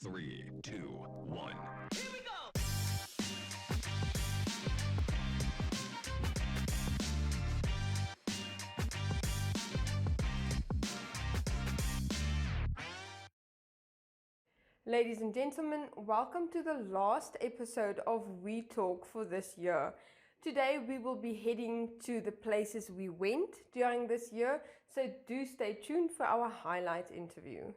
3, 2, 1. Here we go! Ladies and gentlemen, welcome to the last episode of We Talk for this year. Today we will be heading to the places we went during this year, so do stay tuned for our highlight interview.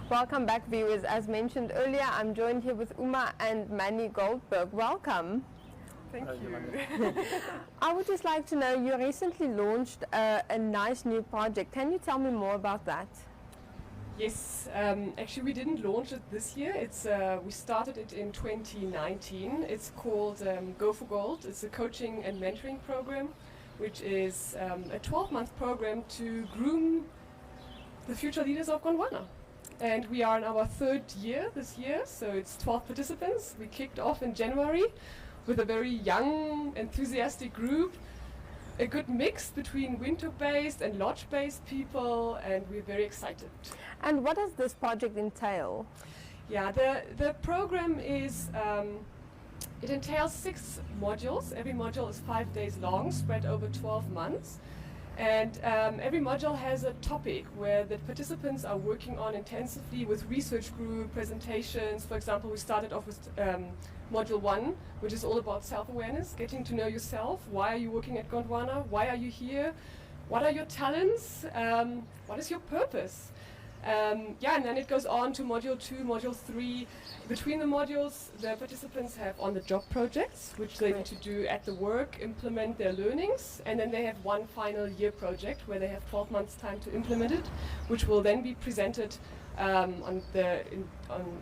Welcome back, viewers. As mentioned earlier, I'm joined here with Uma and Manny Goldberg. Welcome. Thank you. I would just like to know, you recently launched a nice new project. Can you tell me more about that? Yes, actually we didn't launch it this year. We started it in 2019. It's called Go for Gold. It's a coaching and mentoring program, which is a 12-month program to groom the future leaders of Gondwana. And we are in our third year this year, so it's 12 participants. We kicked off in January with a very young, enthusiastic group, a good mix between Windhoek-based and Lodge-based people, and we're very excited. And what does this project entail? Yeah, the program is, it entails 6 modules. Every module is 5 days long, spread over 12 months. And every module has a topic where the participants are working on intensively with research group presentations. For example, we started off with module 1, which is all about self-awareness, getting to know yourself. Why are you working at Gondwana? Why are you here? What are your talents? What is your purpose? And then it goes on to module 2, module 3. Between the modules, the participants have on-the-job projects, which they need to do at the work, implement their learnings, and then they have one final year project where they have 12 months time to implement it, which will then be presented on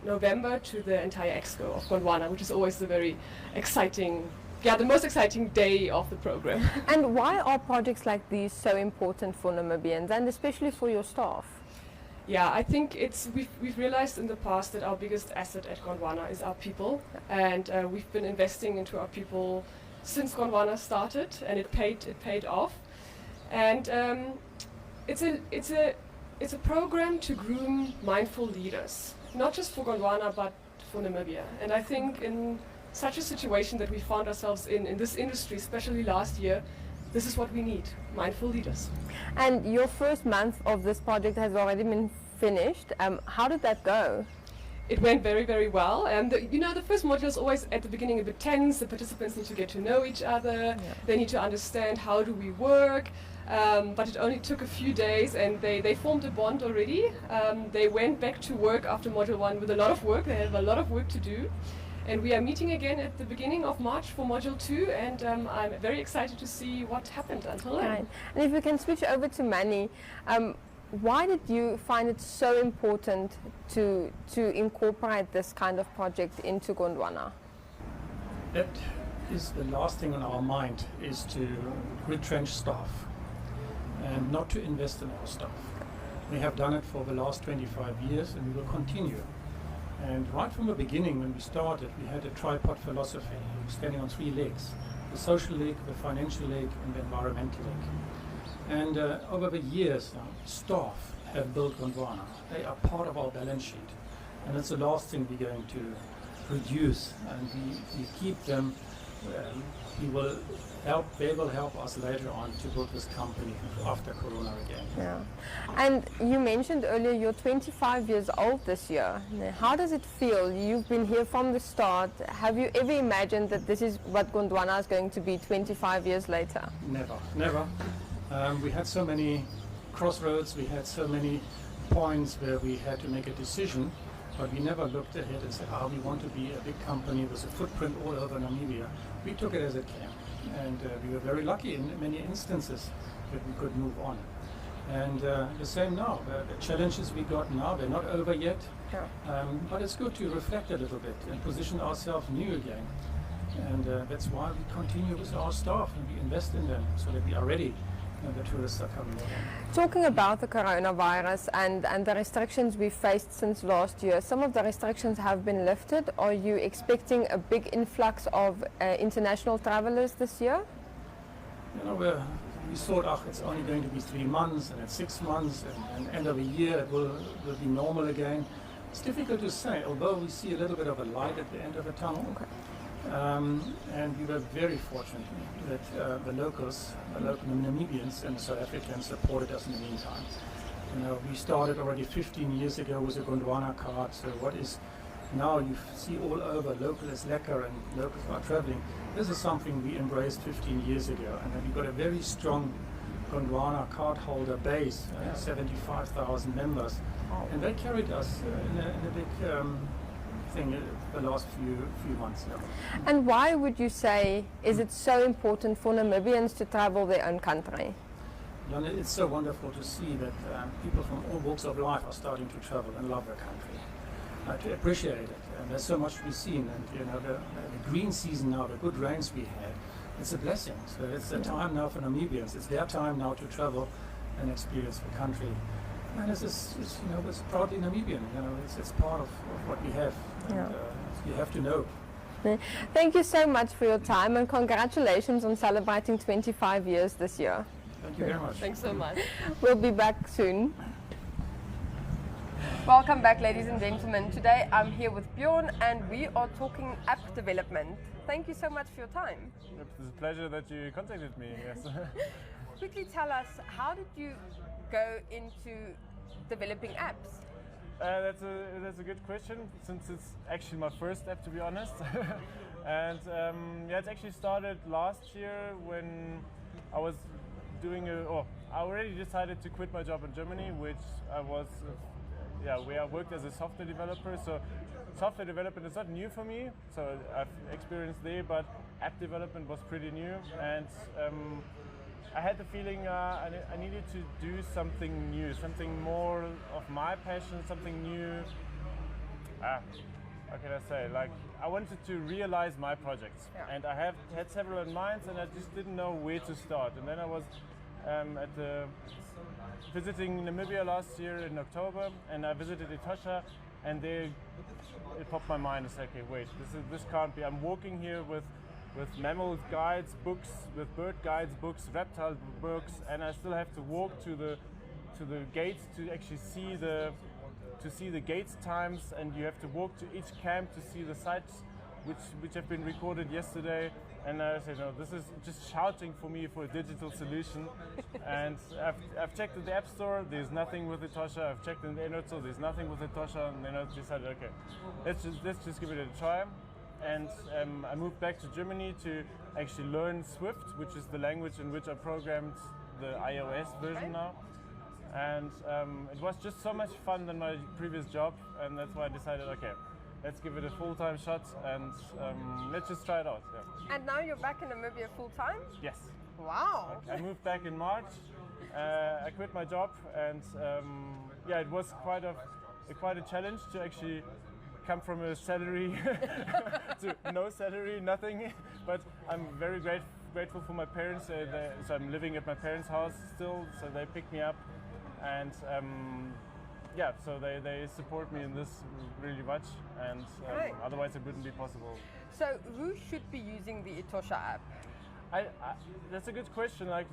November to the entire expo of Gondwana, which is always the very exciting, the most exciting day of the program. And why are projects like these so important for Namibians, and especially for your staff? Yeah, I think we've realized in the past that our biggest asset at Gondwana is our people, and we've been investing into our people since Gondwana started, and it paid off. And it's a program to groom mindful leaders, not just for Gondwana but for Namibia. And I think in such a situation that we found ourselves in this industry, especially last year, this is what we need, mindful leaders. And your first month of this project has already been finished. How did that go? It went very, very well. The first module is always at the beginning a bit tense. The participants need to get to know each other. Yeah. They need to understand how do we work. But it only took a few days, and they formed a bond already. They went back to work after module 1 with a lot of work. They have a lot of work to do. And we are meeting again at the beginning of March for Module 2, and I'm very excited to see what happened until then. Right. And if we can switch over to Manny, why did you find it so important to incorporate this kind of project into Gondwana? That is the last thing on our mind, is to retrench staff and not to invest in our staff. We have done it for the last 25 years, and we will continue. And right from the beginning, when we started, we had a tripod philosophy, standing on 3 legs: the social leg, the financial leg, and the environmental leg. And over the years, staff have built Gondwana. They are part of our balance sheet, and that's the last thing we're going to reduce. And we keep them he will they will help us later on to build this company after Corona again. Yeah. And you mentioned earlier you're 25 years old this year. How does it feel? You've been here from the start. Have you ever imagined that this is what Gondwana is going to be 25 years later? Never, never. We had so many crossroads, we had so many points where we had to make a decision, but we never looked ahead and said, we want to be a big company with a footprint all over Namibia. We took it as it came, and we were very lucky in many instances that we could move on. And the same now. The challenges we got now, they're not over yet, but it's good to reflect a little bit and position ourselves new again. And that's why we continue with our staff and we invest in them so that we are ready when the tourists are coming again. Talking about the coronavirus and the restrictions we've faced since last year, some of the restrictions have been lifted. Are you expecting a big influx of international travelers this year? You know, we thought, it's only going to be 3 months, and it's 6 months, and end of a year it will be normal again. It's difficult to say, although we see a little bit of a light at the end of the tunnel. Okay. And we were very fortunate that the local Namibians and South Africans supported us in the meantime. You know, we started already 15 years ago with a Gondwana card, so what is now you see all over, local is lekker and locals are traveling. This is something we embraced 15 years ago, and then we got a very strong Gondwana card holder base, 75,000 members, and they carried us in a big thing the last few months now. And why would you say is it so important for Namibians to travel their own country? It's so wonderful to see that people from all walks of life are starting to travel and love their country, to appreciate it. And there's so much to be seen, and you know the green season now, the good rains we had, it's a blessing. So it's the time now for Namibians. It's their time now to travel and experience the country. And it's proudly Namibian. You know, it's part of what we have. And, you have to know. Thank you so much for your time, and congratulations on celebrating 25 years this year. Thank you very much. Thanks so much. We'll be back soon. Welcome back, ladies and gentlemen. Today I'm here with Bjorn and we are talking app development. Thank you so much for your time. It's a pleasure that you contacted me, yes. Quickly tell us, how did you go into developing apps? That's a good question, since it's actually my first app, to be honest. And it actually started last year when I was I already decided to quit my job in Germany, which I was, where I worked as a software developer. So software development is not new for me, so I've experienced there, but app development was pretty new. And I had the feeling I needed to do something new, something more of my passion, something new. How can I say? Like, I wanted to realize my projects, and I have had several in mind, and I just didn't know where to start. And then I was visiting Namibia last year in October, and I visited Etosha, and there it popped my mind. It's like, okay, wait, this can't be. I'm walking here with mammal guides books, with bird guides books, reptile books, and I still have to walk to the gates to actually see the gates times, and you have to walk to each camp to see the sites which have been recorded yesterday. And I said, no, this is just shouting for me for a digital solution. And I've checked in the App Store, there's nothing with Etosha. I've checked in the Internet Store, there's nothing with Etosha. And then I decided, okay, let's just give it a try. And I moved back to Germany to actually learn Swift, which is the language in which I programmed the iOS version now. And it was just so much fun than my previous job, and that's why I decided, okay, let's give it a full-time shot, and let's just try it out. Yeah. And now you're back in Namibia full-time? Yes. Wow. I moved back in March. I quit my job, and it was quite a challenge to actually come from a salary to no salary, nothing. But I'm very grateful for my parents. So I'm living at my parents' house still, so they picked me up. And so they support me in this really much, and otherwise it wouldn't be possible. So who should be using the Etosha app? That's a good question. Like,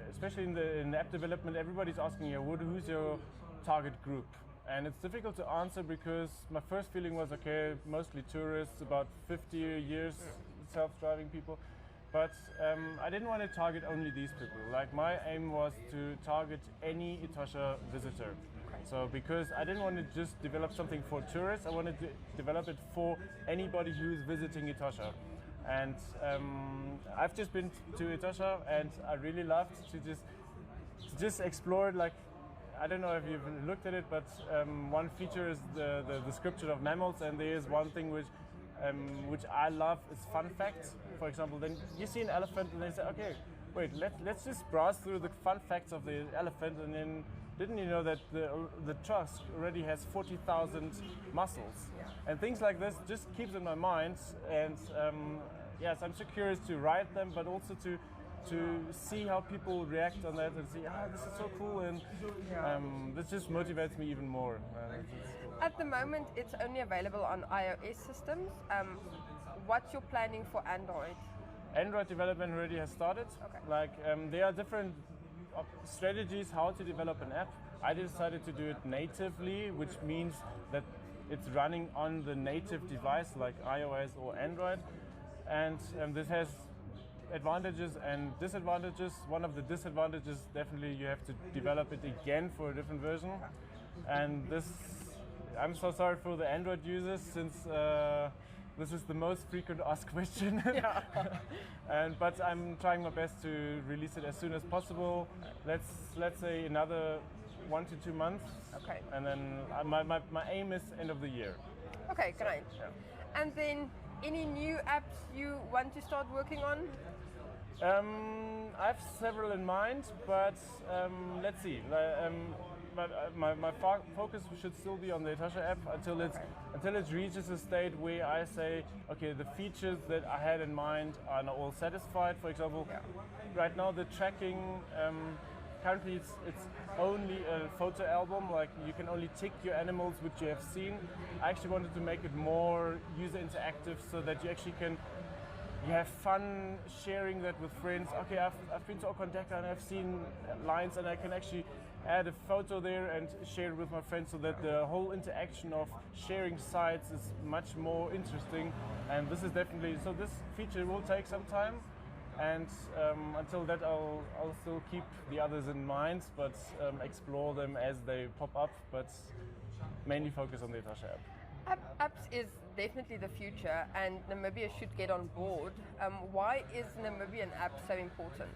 especially in the app development, everybody's asking you, who's your target group? And it's difficult to answer because my first feeling was, okay, mostly tourists, about 50 years, self-driving people. But I didn't want to target only these people. Like my aim was to target any Etosha visitor. So because I didn't want to just develop something for tourists, I wanted to develop it for anybody who's visiting Etosha. And I've just been to Etosha and I really loved to just explore it. Like, I don't know if you've looked at it, but one feature is the description of mammals, and there is one thing which I love is fun facts. For example, then you see an elephant and they say, okay, wait, let's just browse through the fun facts of the elephant, and then didn't you know that the tusk already has 40,000 muscles? Yeah. And things like this just keeps in my mind, and yes, I'm so curious to write them, but also to see how people react on that and see, this is so cool, and this just motivates me even more. At the moment, it's only available on iOS systems. What's your planning for Android? Android development already has started. Okay. Like there are different strategies how to develop an app. I decided to do it natively, which means that it's running on the native device like iOS or Android, and this has advantages and disadvantages. One of the disadvantages, definitely, you have to develop it again for a different version. And this, I'm so sorry for the Android users, since this is the most frequent asked question. Yeah. But I'm trying my best to release it as soon as possible. Let's say another 1 to 2 months. Okay. And then my aim is end of the year. Okay, great. Yeah. And then any new apps you want to start working on? I have several in mind, but let's see. My focus should still be on the Etosha app until it reaches a state where I say, okay, the features that I had in mind are not all satisfied. For example, right now the tracking, currently it's only a photo album. Like you can only tick your animals which you have seen. I actually wanted to make it more user interactive so that you actually can. You have fun sharing that with friends. Okay, I've been to Gondwana and I've seen lions, and I can actually add a photo there and share it with my friends, so that the whole interaction of sharing sites is much more interesting. And this is definitely, so this feature will take some time, and until that I'll still keep the others in mind, but explore them as they pop up, but mainly focus on the Etosha app. Apps is definitely the future, and Namibia should get on board. Why is Namibian app so important?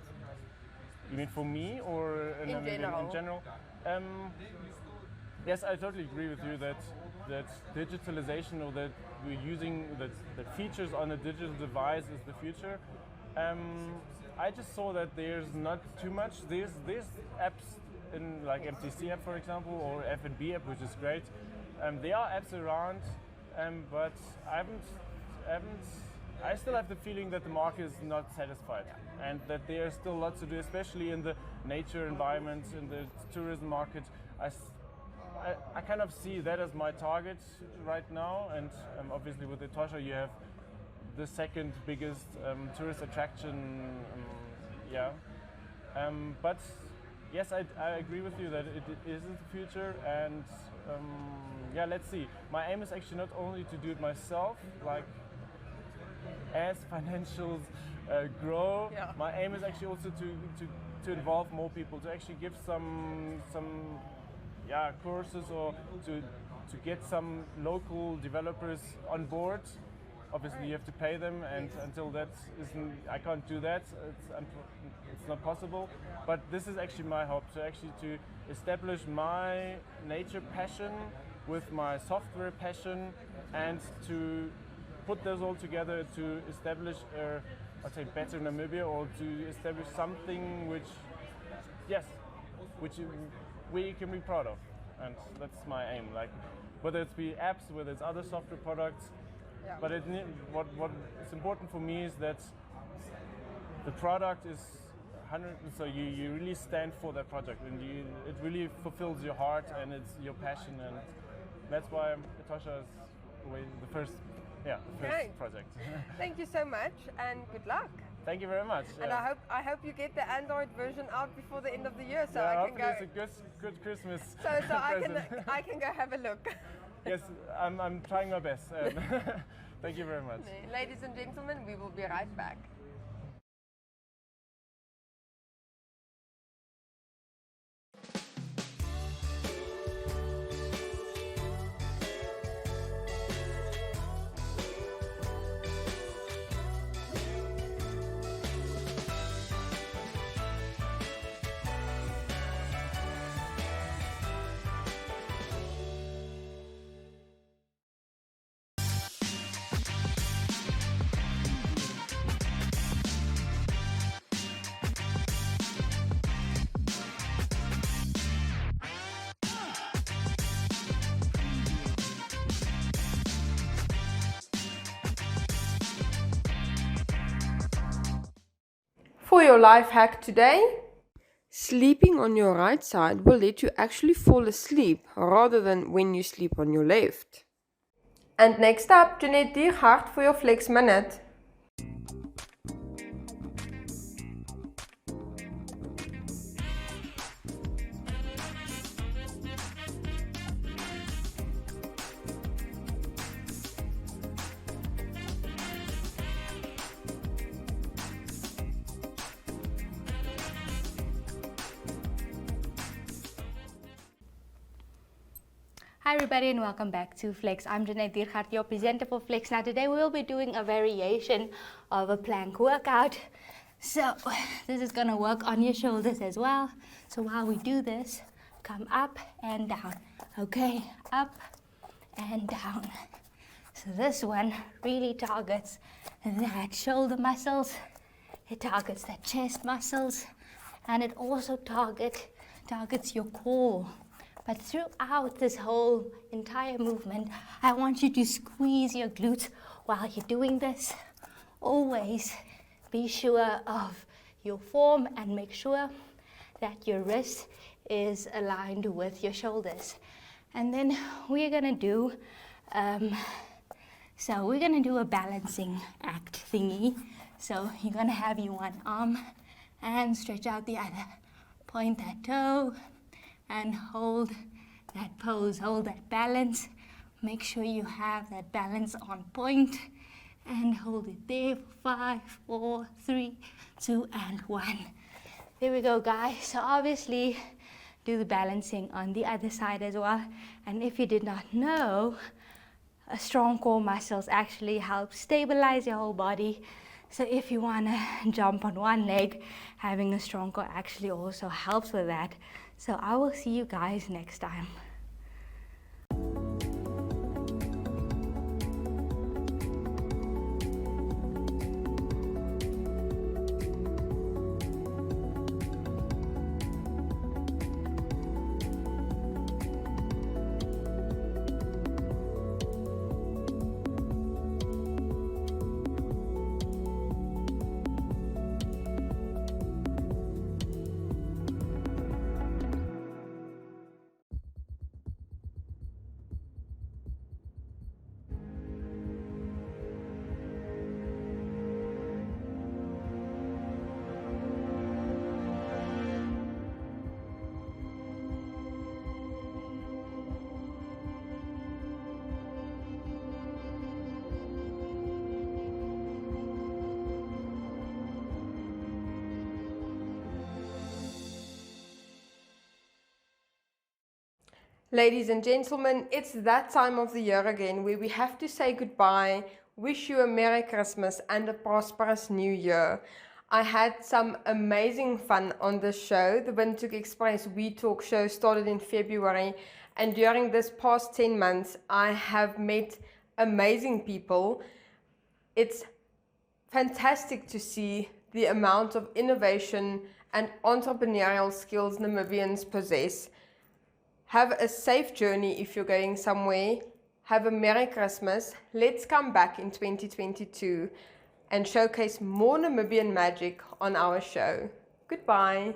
You mean for me, or In general? In general? Yes, I totally agree with you that digitalization, or that we're using the features on a digital device, is the future. I just saw that there's not too much. There's apps in like MTC app, for example, or F&B app, which is great. There are apps around, but I still have the feeling that the market is not satisfied, and that there's still lots to do, especially in the nature environment, in the tourism market. I kind of see that as my target right now, and obviously with Etosha you have the second biggest tourist attraction, but yes, I agree with you that it is the future, and let's see. My aim is actually not only to do it myself, like as financials grow. Yeah. My aim is actually also to involve more people, to actually give some courses, or to get some local developers on board. Obviously, you have to pay them, and until that isn't, I can't do that. It's not possible. But this is actually my hope, to establish my nature passion with my software passion, and to put those all together to establish a better Namibia, or to establish something which we can be proud of, and that's my aim. Like whether it's be apps, whether it's other software products. Yeah. But what is important for me is that the product is 100. So you really stand for that project, and it really fulfills your heart, and it's your passion, and that's why Etosha is the first Great. project. Thank you so much, and good luck. Thank you very much. And I hope you get the Android version out before the end of the year, so I I can go. Hopefully it's a good Christmas. So I present. can go have a look. Yes, I'm trying my best. Thank you very much. Ladies and gentlemen, we will be right back. For your life hack today, sleeping on your right side will let you actually fall asleep rather than when you sleep on your left. And next up, Jeanette Diergaard for your Flex Minute. Hi everybody and welcome back to Flex. I'm Jeanette Diergaard, your presenter for Flex. Now today we will be doing a variation of a plank workout. So this is going to work on your shoulders as well. So while we do this, come up and down. Okay, up and down. So this one really targets that shoulder muscles. It targets that chest muscles. And it also targets your core. But throughout this whole entire movement, I want you to squeeze your glutes while you're doing this. Always be sure of your form and make sure that your wrist is aligned with your shoulders. And then we're gonna do, we're gonna do a balancing act thingy. So you're gonna have your one arm and stretch out the other. Point that toe. And hold that pose, hold that balance. Make sure you have that balance on point and hold it there for 5, 4, 3, 2, and 1. There we go, guys. So obviously do the balancing on the other side as well. And if you did not know, a strong core muscles actually help stabilize your whole body. So if you want to jump on one leg, having a strong core actually also helps with that. So I will see you guys next time. Ladies and gentlemen, it's that time of the year again where we have to say goodbye, wish you a Merry Christmas and a prosperous New Year. I had some amazing fun on this show. The Windhoek Express We Talk show started in February, and during this past 10 months, I have met amazing people. It's fantastic to see the amount of innovation and entrepreneurial skills Namibians possess. Have a safe journey if you're going somewhere. Have a Merry Christmas. Let's come back in 2022 and showcase more Namibian magic on our show. Goodbye.